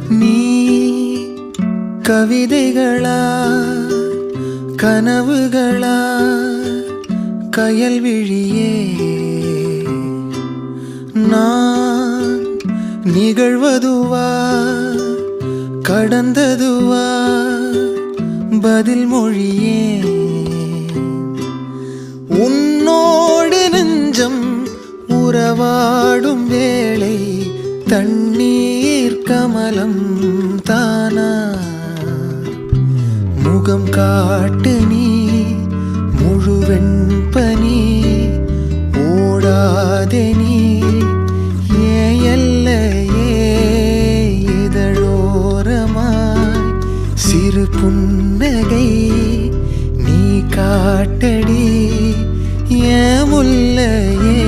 நீ கவிதைகளா கனவுகளா கயல்விழியே நான் நிகழ்வதுவா கடந்ததுவா பதில் மொழியே உன்னோடு நெஞ்சம் உறவாடும் வேளை தண்ணீர் கமலம் தானா முகம் காட்டு நீ முழுவெண் பனி ஓடாதே நீ எல்லையே இதழோரமாய் சிறு புன்னகை நீ காட்டடி ஏ முல்லையே